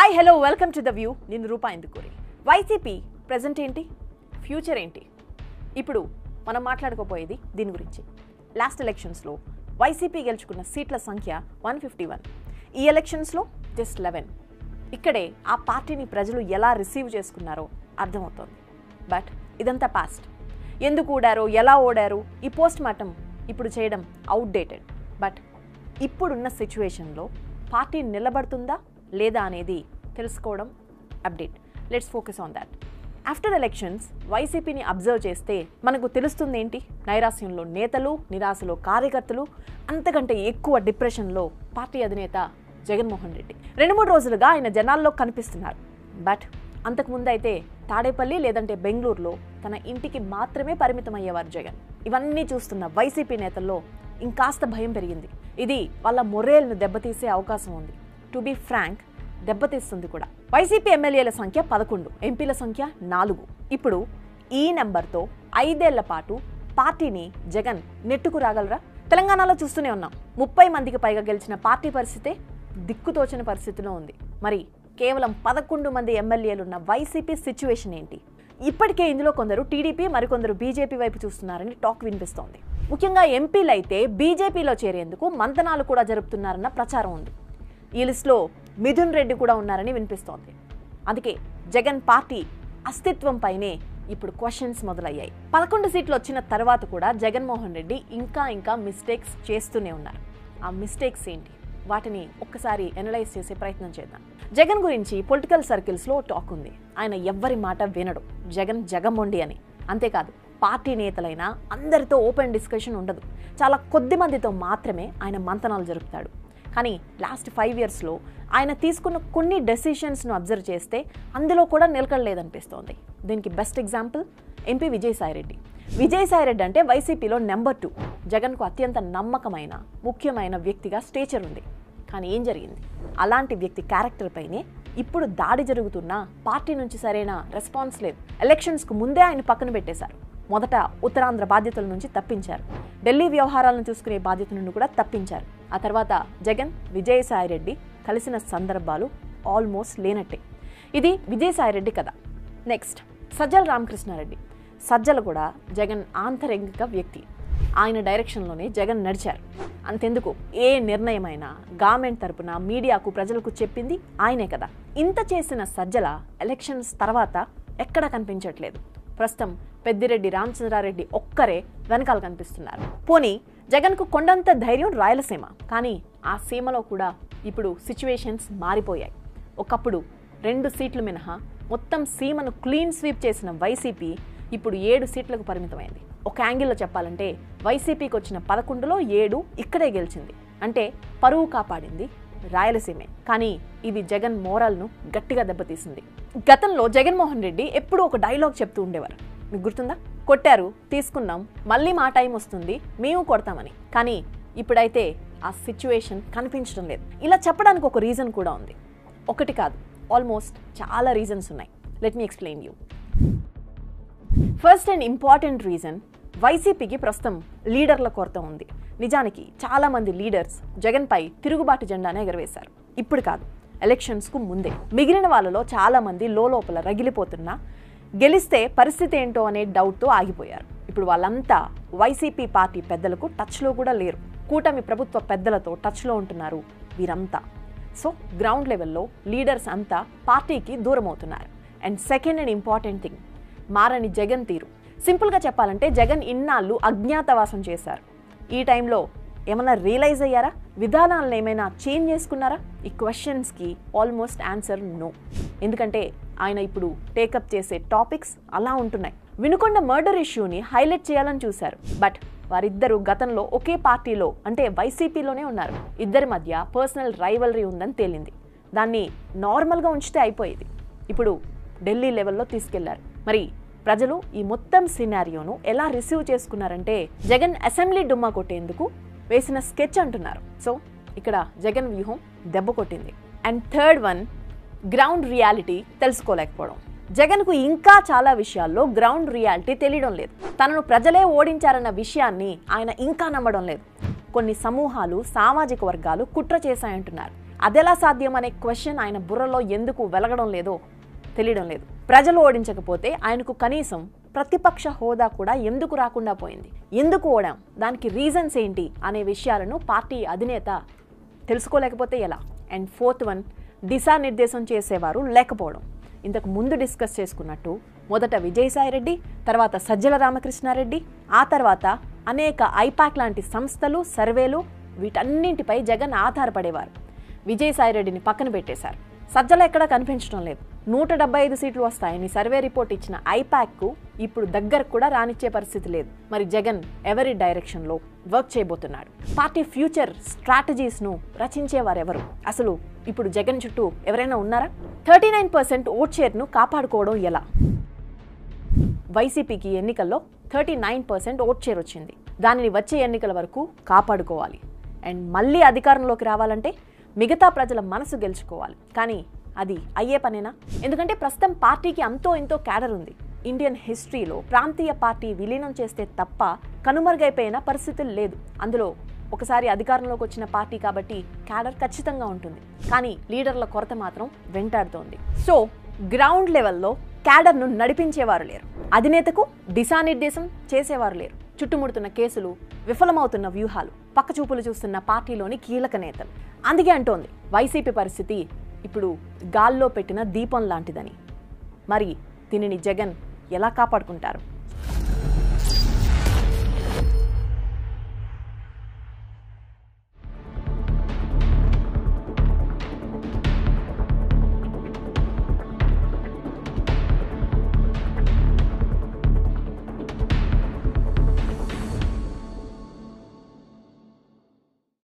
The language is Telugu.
Hi hello welcome to the view. నేను రూపా ఇందుకూరి. వైసీపీ ప్రెజెంట్ ఏంటి, ఫ్యూచర్ ఏంటి, ఇప్పుడు మనం మాట్లాడుకోపోయేది దీని గురించి. లాస్ట్ ఎలక్షన్స్లో వైసీపీ గెలుచుకున్న సీట్ల సంఖ్య 151. ఈ ఎలక్షన్స్లో జస్ట్ 11. ఇక్కడే ఆ పార్టీని ప్రజలు ఎలా రిసీవ్ చేసుకున్నారో అర్థమవుతోంది. బట్ ఇదంతా పాస్ట్. ఎందుకు ఓడారో, ఎలా ఓడారు, ఈ పోస్ట్ మార్టం ఇప్పుడు చేయడం అవుట్డేటెడ్. బట్ ఇప్పుడున్న సిచ్యువేషన్లో పార్టీ నిలబడుతుందా లేదా అనేది తెలుసుకోవడం update. Let's focus on that. After elections వైసీపీని అబ్జర్వ్ చేస్తే మనకు తెలుస్తుంది ఏంటి, నైరాశ్యంలో నేతలు, నిరాశలో కార్యకర్తలు, అంతకంటే ఎక్కువ డిప్రెషన్లో పార్టీ అధినేత జగన్మోహన్ రెడ్డి. 2-3 రోజులుగా ఆయన జనాల్లో కనిపిస్తున్నారు. బట్ అంతకుముందు అయితే తాడేపల్లి లేదంటే బెంగళూరులో తన ఇంటికి మాత్రమే పరిమితం అయ్యేవారు జగన్. ఇవన్నీ చూస్తున్న వైసీపీ నేతల్లో ఇంకాస్త భయం పెరిగింది. ఇది వాళ్ళ మొరేల్ను దెబ్బతీసే అవకాశం ఉంది. టు బీ ఫ్రాంక్, దెబ్బతీస్తుంది కూడా. వైసీపీ ఎమ్మెల్యేల సంఖ్య 11, ఎంపీల సంఖ్య 4. ఇప్పుడు ఈ నెంబర్తో 5 ఏళ్ల పాటు పార్టీని జగన్ నెట్టుకు రాగలరా? తెలంగాణలో చూస్తూనే ఉన్నాం. 30 మందికి పైగా గెలిచిన పార్టీ పరిస్థితే దిక్కుతోచని పరిస్థితిలో ఉంది. మరి కేవలం 11 మంది ఎమ్మెల్యేలున్న వైసీపీ సిచ్యువేషన్ ఏంటి? ఇప్పటికే ఇందులో కొందరు టీడీపీ, మరికొందరు బీజేపీ వైపు చూస్తున్నారని టాక్ వినిపిస్తోంది. ముఖ్యంగా ఎంపీలైతే బీజేపీలో చేరేందుకు మంతనాలు కూడా జరుపుతున్నారన్న ప్రచారం ఉంది. ఈ లిస్టులో మిథున్ రెడ్డి కూడా ఉన్నారని వినిపిస్తోంది. అందుకే జగన్ పార్టీ అస్తిత్వంపైనే ఇప్పుడు క్వశ్చన్స్ మొదలయ్యాయి. 11 సీట్లు వచ్చిన తర్వాత కూడా జగన్మోహన్ రెడ్డి ఇంకా మిస్టేక్స్ చేస్తూనే ఉన్నారు. ఆ మిస్టేక్స్ ఏంటి, వాటిని ఒక్కసారి ఎనలైజ్ చేసే ప్రయత్నం చేద్దాం. జగన్ గురించి పొలిటికల్ సర్కిల్స్లో టాక్ ఉంది. ఆయన ఎవ్వరి మాట వినడు, జగన్ జగమొండి అని. అంతేకాదు, పార్టీ నేతలైనా అందరితో ఓపెన్ డిస్కషన్ ఉండదు. చాలా కొద్ది మందితో మాత్రమే ఆయన మంతనాలు జరుపుతాడు. కానీ లాస్ట్ 5 ఇయర్స్లో ఆయన తీసుకున్న కొన్ని డెసిషన్స్ను అబ్జర్వ్ చేస్తే అందులో కూడా నిలకడలేదనిపిస్తోంది. దీనికి best example MP Vijayasai Reddy. Vijayasai Reddy అంటే వైసీపీలో నెంబర్ 2. జగన్కు అత్యంత నమ్మకమైన, ముఖ్యమైన వ్యక్తిగా స్టేచర్ ఉంది. కానీ ఏం జరిగింది? అలాంటి వ్యక్తి క్యారెక్టర్ పైనే ఇప్పుడు దాడి జరుగుతున్నా పార్టీ నుంచి సరైన రెస్పాన్స్ లేదు. ఎలక్షన్స్కు ముందే ఆయన పక్కన పెట్టేశారు. మొదట ఉత్తరాంధ్ర బాధ్యతల నుంచి తప్పించారు, ఢిల్లీ వ్యవహారాలను చూసుకునే బాధ్యత నుండి కూడా తప్పించారు. ఆ తర్వాత జగన్, విజయసాయిరెడ్డి కలిసిన సందర్భాలు ఆల్మోస్ట్ లేనట్టే. ఇది విజయసాయిరెడ్డి కథ. నెక్స్ట్ సజ్జల రామకృష్ణారెడ్డి. సజ్జల కూడా జగన్ ఆంతరంగిక వ్యక్తి. ఆయన డైరెక్షన్లోనే జగన్ నడిచారు. అంతెందుకు, ఏ నిర్ణయమైనా గవర్నమెంట్ తరపున మీడియాకు, ప్రజలకు చెప్పింది ఆయనే కదా. ఇంత చేసిన సజ్జల ఎలక్షన్స్ తర్వాత ఎక్కడా కనిపించట్లేదు. ప్రస్తుతం పెద్దిరెడ్డి రామచంద్రారెడ్డి ఒక్కరే వెనకాల కనిపిస్తున్నారు. పోనీ జగన్కు కొండంత ధైర్యం రాయలసీమ. కానీ ఆ సీమలో కూడా ఇప్పుడు సిచ్యువేషన్స్ మారిపోయాయి. ఒకప్పుడు 2 సీట్లు మినహా మొత్తం సీమను క్లీన్ స్వీప్ చేసిన వైసీపీ ఇప్పుడు 7 సీట్లకు పరిమితమైంది. ఒక యాంగిల్లో చెప్పాలంటే వైసీపీకి వచ్చిన 11లో 7 ఇక్కడే గెలిచింది. అంటే పరువు కాపాడింది రాయలసీమే. కానీ ఇది జగన్ మోరల్ను గట్టిగా దెబ్బతీసింది. గతంలో జగన్మోహన్ రెడ్డి ఎప్పుడూ ఒక డైలాగ్ చెప్తూ ఉండేవారు, మీకు గుర్తుందా? కొట్టారు, తీసుకున్నాం, మళ్ళీ మా టైం వస్తుంది, మేము కొడతామని. కానీ ఇప్పుడైతే ఆ సిచ్యువేషన్ కనిపించడం లేదు. ఇలా చెప్పడానికి ఒక రీజన్ కూడా ఉంది. ఒకటి కాదు, ఆల్మోస్ట్ చాలా రీజన్స్ ఉన్నాయి. Let me explain you. First and important reason, వైసీపీకి ప్రస్తుతం లీడర్ల కొరత ఉంది. నిజానికి చాలామంది లీడర్స్ జగన్పై తిరుగుబాటు జెండానే ఎగరవేశారు. ఇప్పుడు కాదు, ఎలక్షన్స్కు ముందే. మిగిలిన వాళ్ళలో చాలామంది లోపల రగిలిపోతున్నా గెలిస్తే పరిస్థితి ఏంటో అనే డౌట్తో ఆగిపోయారు. ఇప్పుడు వాళ్ళంతా వైసీపీ పార్టీ పెద్దలకు టచ్లో కూడా లేరు. కూటమి ప్రభుత్వ పెద్దలతో టచ్లో ఉంటున్నారు వీరంతా. సో గ్రౌండ్ లెవెల్లో లీడర్స్ అంతా పార్టీకి దూరం అవుతున్నారు. And second and important thing, మారని జగన్ తీరు. సింపుల్గా చెప్పాలంటే జగన్ ఇన్నాళ్ళు అజ్ఞాతవాసం చేశారు. ఈ టైంలో ఏమైనా రియలైజ్ అయ్యారా? విధానాలను ఏమైనా చేంజ్ చేసుకున్నారా? ఈ క్వశ్చన్స్కి ఆల్మోస్ట్ ఆన్సర్ నో. ఎందుకంటే ఆయన ఇప్పుడు టేకప్ చేసే టాపిక్స్ అలా ఉంటున్నాయి. వినుకొండ మర్డర్ ఇష్యూని హైలైట్ చేయాలని చూశారు. బట్ వారిద్దరూ గతంలో ఒకే పార్టీలో అంటే వైసీపీలోనే ఉన్నారు. ఇద్దరి మధ్య పర్సనల్ రైవలరీ ఉందని తేలింది. దాన్ని నార్మల్గా ఉంచితే అయిపోయేది. ఇప్పుడు ఢిల్లీ లెవెల్లో తీసుకెళ్లారు. మరి ప్రజలు ఈ మొత్తం సినారియోను ఎలా రిసీవ్ చేసుకున్నారంటే జగన్ అసెంబ్లీ డుమ్మా కొట్టేందుకు వేసిన స్కెచ్ అంటున్నారు. సో ఇక్కడ జగన్ వ్యూహం దెబ్బ కొట్టింది. And third one, ground reality తెలుసుకోలేకపోవడం. జగన్కు ఇంకా చాలా విషయాల్లో గ్రౌండ్ రియాలిటీ తెలియడం లేదు. తనను ప్రజలే ఓడించారన్న విషయాన్ని ఆయన ఇంకా నమ్మడం లేదు. కొన్ని సమూహాలు, సామాజిక వర్గాలు కుట్ర చేశాయంటున్నారు. అదెలా సాధ్యం అనే క్వశ్చన్ ఆయన బుర్రలో ఎందుకు వెలగడం లేదో తెలియడం లేదు. ప్రజలు ఓడించకపోతే ఆయనకు కనీసం ప్రతిపక్ష హోదా కూడా ఎందుకు రాకుండా పోయింది, ఎందుకు ఓడాం, దానికి రీజన్స్ ఏంటి అనే విషయాలను పార్టీ అధినేత తెలుసుకోలేకపోతే ఎలా? అండ్ ఫోర్త్ వన్, దిశానిర్దేశం చేసేవారు లేకపోవడం. ఇంతకు ముందు డిస్కస్ చేసుకున్నట్టు మొదట విజయసాయిరెడ్డి, తర్వాత సజ్జల రామకృష్ణారెడ్డి, ఆ తర్వాత అనేక ఐపాక్ లాంటి సంస్థలు, సర్వేలు, వీటన్నింటిపై జగన్ ఆధారపడేవారు. విజయసాయిరెడ్డిని పక్కన పెట్టేశారు. సజ్జల ఎక్కడా కనిపించడం లేదు. 175 సీట్లు వస్తాయని సర్వే రిపోర్ట్ ఇచ్చిన ఐపాక్కు ఇప్పుడు దగ్గరకు కూడా రానిచ్చే పరిస్థితి లేదు. మరి జగన్ ఎవరి డైరెక్షన్లో వర్క్ చేయబోతున్నాడు? పార్టీ ఫ్యూచర్ స్ట్రాటజీస్ను రచించేవారెవరు? అసలు ఇప్పుడు జగన్ చుట్టూ ఎవరైనా ఉన్నారా? 39% ఓట్ షేర్ను కాపాడుకోవడం ఎలా? వైసీపీకి ఎన్నికల్లో 39% ఓట్ షేర్ వచ్చింది. దానిని వచ్చే ఎన్నికల వరకు కాపాడుకోవాలి. అండ్ మళ్ళీ అధికారంలోకి రావాలంటే మిగతా ప్రజల మనసు గెలుచుకోవాలి. కానీ అది అయ్యే పనేనా? ఎందుకంటే ప్రస్తుతం పార్టీకి అంతో ఎంతో క్యాడర్ ఉంది. ఇండియన్ హిస్టరీలో ప్రాంతీయ పార్టీ విలీనం చేస్తే తప్ప కనుమరుగైపోయిన పరిస్థితులు లేదు. అందులో ఒకసారి అధికారంలోకి వచ్చిన పార్టీ కాబట్టి క్యాడర్ ఖచ్చితంగా ఉంటుంది. కానీ లీడర్ల కొరత మాత్రం వెంటాడుతోంది. సో గ్రౌండ్ లెవెల్లో క్యాడర్ను నడిపించేవారు లేరు, అధినేతకు దిశానిర్దేశం చేసేవారు లేరు. చుట్టుముడుతున్న కేసులు, విఫలమవుతున్న వ్యూహాలు, పక్కచూపులు చూస్తున్న పార్టీలోని కీలక నేతలు. అందుకే అంటోంది వైసీపీ పరిస్థితి ఇప్పుడు గాల్లో పెట్టిన దీపం లాంటిదని. మరి దీనిని జగన్ ఎలా కాపాడుకుంటారు?